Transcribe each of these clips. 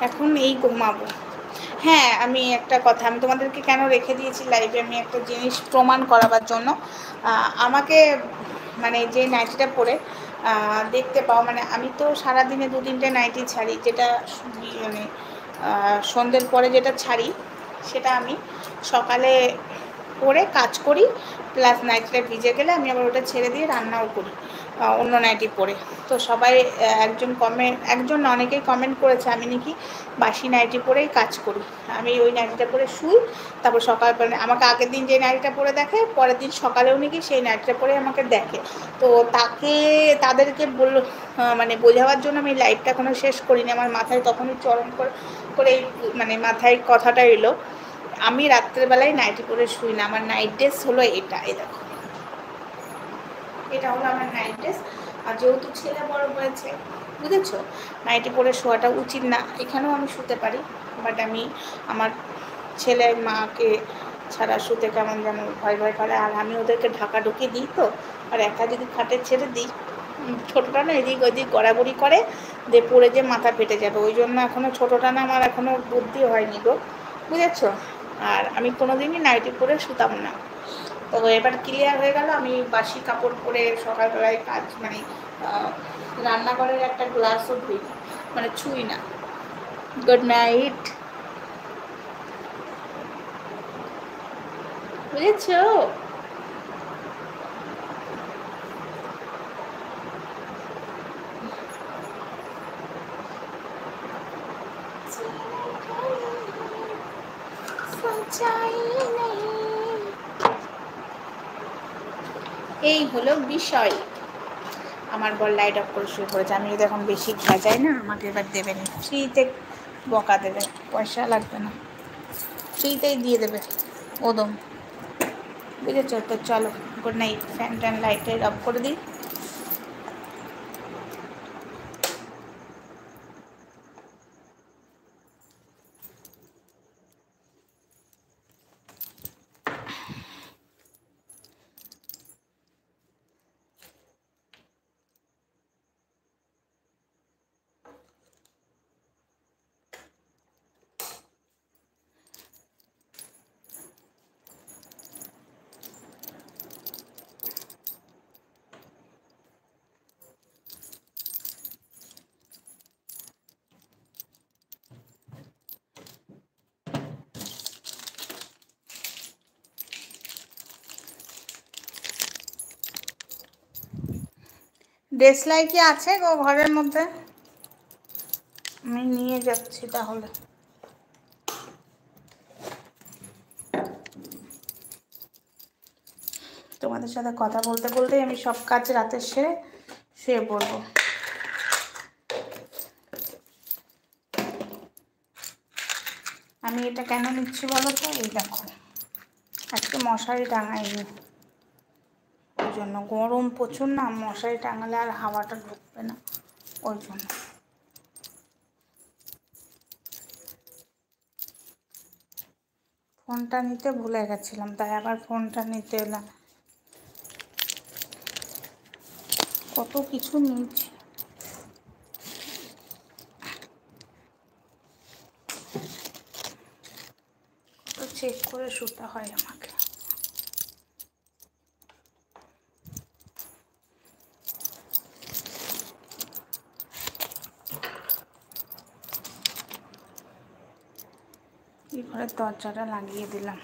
এখন এই ঘুমাবো। হ্যাঁ, আমি একটা কথা আমি তোমাদেরকে কেন রেখে দিয়েছি লাইভে, আমি একটা জিনিস প্রমাণ করাবার জন্য। আমাকে মানে যে নাইটিটা পরে দেখতে পাও, মানে আমি তো সারাদিনে 2-3টে নাইটি ছাড়ি, যেটা মানে সন্ধ্যের পরে যেটা ছাড়ি সেটা আমি সকালে পরে কাজ করি, প্লাস নাইটিটা ভিজে গেলে আমি আবার ওটা ছেড়ে দিয়ে রান্নাও করি অন্য নাইটি পরে। তো সবাই একজন অনেকেই কমেন্ট করেছে আমি নাকি বাসি নাইটি পরেই কাজ করি। আমি ওই নাইটিটা পরে শুই, তারপর সকালবেলা আমাকে আগের দিন যে নাইটিটা পরে দেখে পরের দিন সকালেও নাকি সেই নাইটিটা পরে আমাকে দেখে। তো তাদেরকে মানে বোঝাবার জন্য আমি লাইভটা এখনো শেষ করিনি, আমার মাথায় তখনই চরম করে মানে মাথায় কথাটা এলো। আমি রাত্রেবেলায় নাইটি পরে শুই না, আমার নাইট ড্রেস হলো এটা। এই দেখো, এটা হলো আমার নাইট ড্রেস। আর যেহেতু ছেলে বড় হয়েছে, বুঝেছো, নাইটি পরে শোয়াটা উচিত না। এখানেও আমি শুতে পারি, বাট আমি আমার ছেলের মাকে ছাড়া শুতে কেমন যেন ভয় ভয় করে। আর আমি ওদেরকে ঢাকা ঢুকিয়ে দিই, তো আর একা যদি খাটে ছেড়ে দিই, ছোটোটা না এদিক ওদিক গড়াগড়ি করে দিয়ে পড়ে যে মাথা ফেটে যাবে, ওই জন্য এখনও ছোটোটা না আমার এখনও বুদ্ধি হয়নি গো, বুঝেছো। আর আমি কোনোদিনই নাইটি পরে শুতাম না। তো এবার ক্লিয়ার হয়ে গেল, আমি বাসি কাপড় পরে সকালবেলায় কাজ মানে রান্নাঘরের একটা গ্লাসও ধুই, মানে ছুঁই না। গুড নাইট, বুঝেছো। এই হলো বিষয়। আমার বর লাইট অফ করে শুরু করেছে, আমি যদি এখন বেশি যাই না আমাকে এবার দেবে না, ফ্রিতে বকা দেবে, পয়সা লাগবে না, ফ্রিতেই দিয়ে দেবে ওদম, বুঝেছো। তো চলো, গুড নাইট। ফ্যান ট্যান লাইটের অফ করে দিই। দেশলাই কি আছে গো ঘরের মধ্যে? আমি নিয়ে যাচ্ছি তাহলে। তোমাদের সাথে কথা বলতে বলতেই আমি সব কাজ রাতে সেরে শুয়ে পড়বো। আমি এটা কেন নিচ্ছি বলো তো, এই দেখো আজকে মশারি টাঙাইনি, ওই জন্য। গরম প্রচুর না, মশারি টাঙালে আর হাওয়াটা ঢুকবে না, ওই জন্য। ফোনটা নিতে ভুলে গেছিলাম, তাই আবার ফোনটা নিতে এলাম। কত কিছু নিয়েছি। কত চেক করে শুতে হয় আমাকে। এই ঘরের দরজাটা লাগিয়ে দিলাম।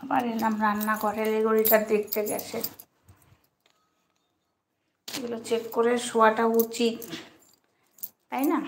আবার এলাম রান্নাঘরে, লেগড়িটা দেখতে গেছে। এগুলো চেক করে শোয়াটা উচিত, তাই না?